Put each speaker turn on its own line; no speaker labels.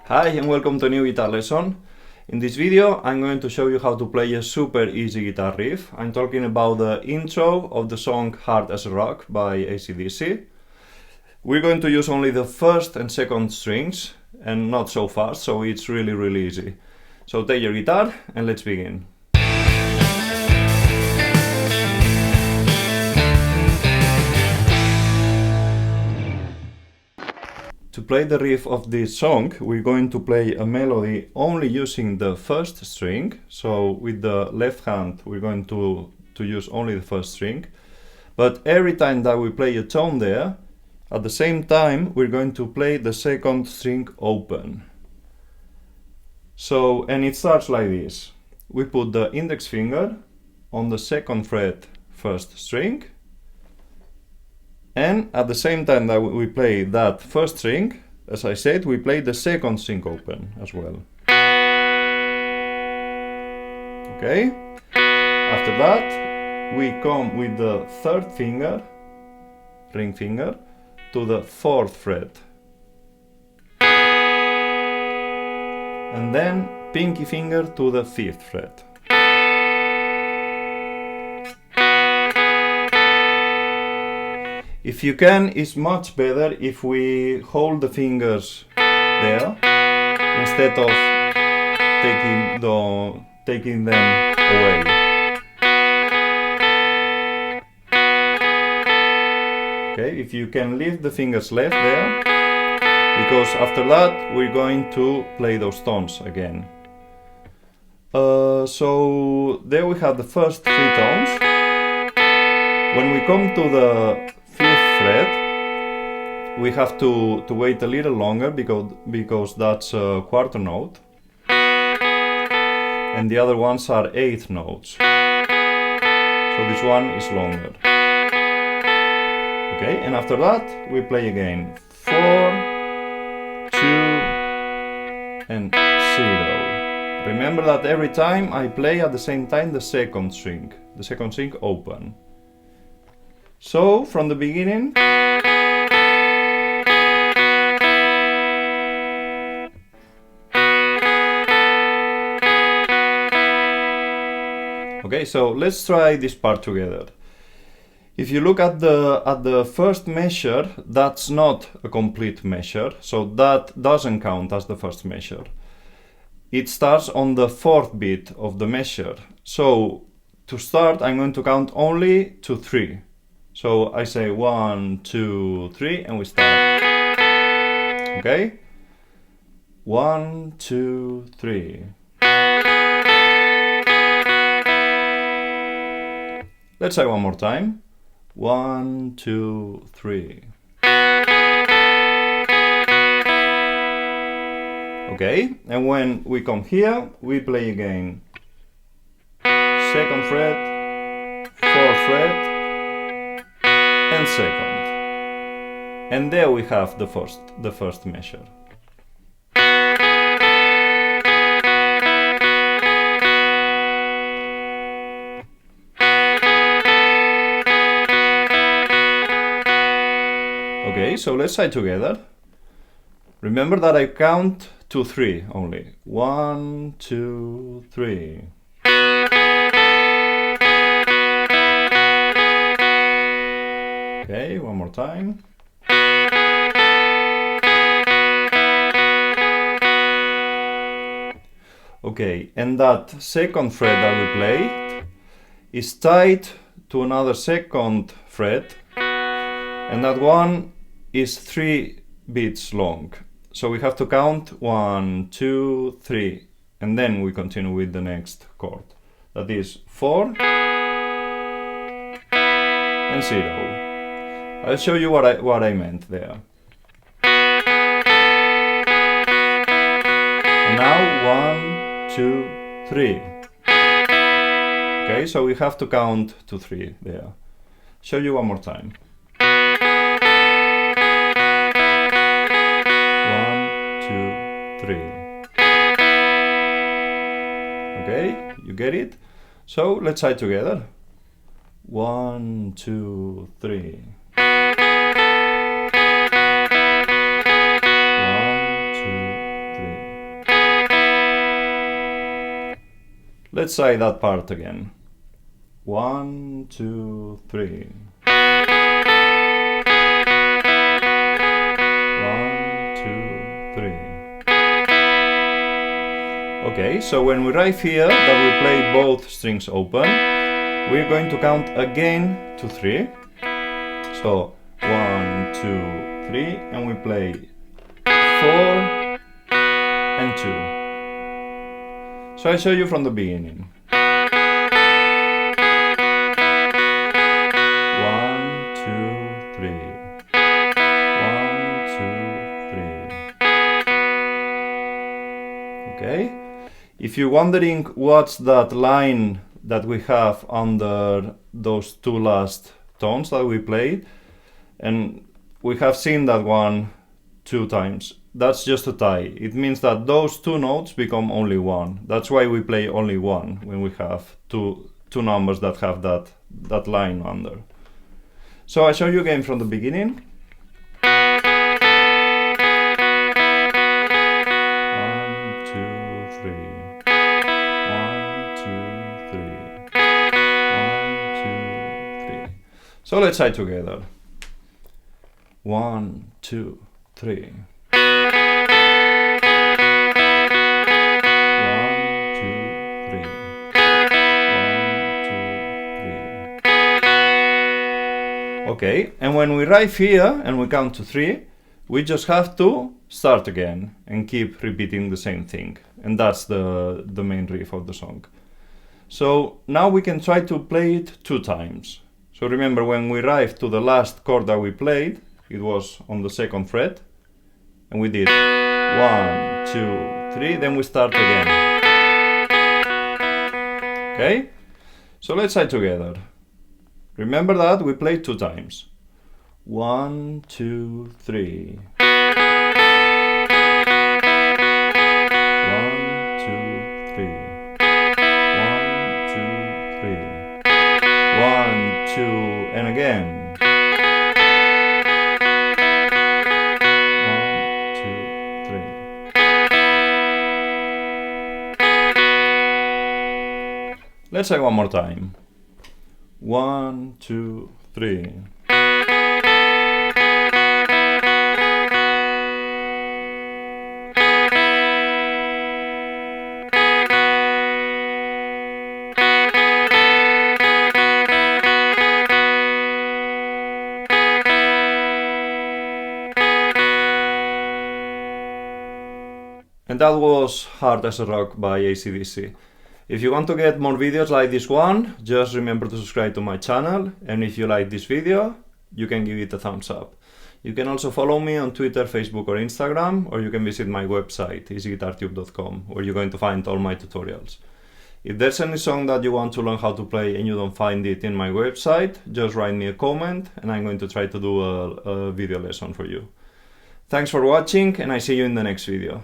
Hi and welcome to a new guitar lesson. In this video I'm going to show you how to play a super easy guitar riff. I'm talking about the intro of the song Hard as a Rock by AC/DC. We're going to use only the first and second strings and not so fast, so it's really easy. So take your guitar and let's begin. To play the riff of this song, we're going to play a melody only using the first string. So with the left hand, we're going to use only the first string. But every time that we play a tone there, at the same time, we're going to play the second string open. So, and it starts like this. We put the index finger on the second fret, first string. And at the same time that we play that first string, as I said, we play the second string open as well. Okay? After that, we come with the third finger, ring finger, to the fourth fret. And then pinky finger to the fifth fret. If you can, it's much better if we hold the fingers there instead of taking them away. Okay, if you can leave the fingers left there, because after that we're going to play those tones again. So there we have the first three tones. When we come to the fifth fret, we have to wait a little longer because that's a quarter note, and the other ones are eighth notes. So this one is longer. Okay, and after that we play again 4, 2, and 0. Remember that every time I play at the same time the second string open. So, from the beginning, okay, so let's try this part together. If you look at the first measure, that's not a complete measure, so that doesn't count as the first measure. It starts on the fourth beat of the measure. So, to start, I'm going to count only to 3. So I say 1, 2, 3, and we start. Okay? 1, 2, 3. Let's say one more time. 1, 2, 3. Okay, and when we come here, we play again. Second fret, fourth fret, and second. And there we have the first measure. Okay, so let's try together. Remember that I count to 3 only. 1, 2, 3. Okay, one more time. Okay, and that second fret that we played is tied to another second fret, and that one is 3 beats long. So we have to count 1, 2, 3, and then we continue with the next chord. That is 4 and 0. I'll show you what I meant there. And now 1, 2, 3. Okay, so we have to count to 3 there. Show you one more time. 1, 2, 3. Okay, you get it? So let's try together. 1, 2, 3. 1, 2, 3. Let's try that part again. 1, 2, 3. 1, 2, 3. Okay, so when we riff here that we play both strings open, we're going to count again to 3. So 1, 2, 3, and we play 4 and 2. So I show you from the beginning. 1, 2, 3. 1, 2, 3. Okay. If you're wondering what's that line that we have under those two last tones that we played, and we have seen that one 2 times, that's just a tie. It means that those 2 notes become only 1. That's why we play only 1 when we have two numbers that have that line under. So I show you again from the beginning. 1, 2, 3. 1, 2, 3. 1, 2, 3. So let's try together. 1, 2, 3. 1, 2, 3. 1, 2, 3. Okay, and when we riff here and we count to 3, we just have to start again and keep repeating the same thing. And that's the main riff of the song. So now we can try to play it 2 times. So remember, when we riff to the last chord that we played, it was on the 2nd fret, and we did 1, 2, 3, then we start again. Okay? So let's try together. Remember that we played 2 times. 1, 2, 3. 1, 2, 3. 1, 2, 3. 1, 2, and again. 1, 2, 3. Let's try one more time. 1, 2, 3. And that was Hard as a Rock by AC/DC. If you want to get more videos like this one, just remember to subscribe to my channel, and if you like this video, you can give it a thumbs up. You can also follow me on Twitter, Facebook or Instagram, or you can visit my website, EasyGuitarTube.com, where you're going to find all my tutorials. If there's any song that you want to learn how to play and you don't find it in my website, just write me a comment and I'm going to try to do a video lesson for you. Thanks for watching, and I see you in the next video.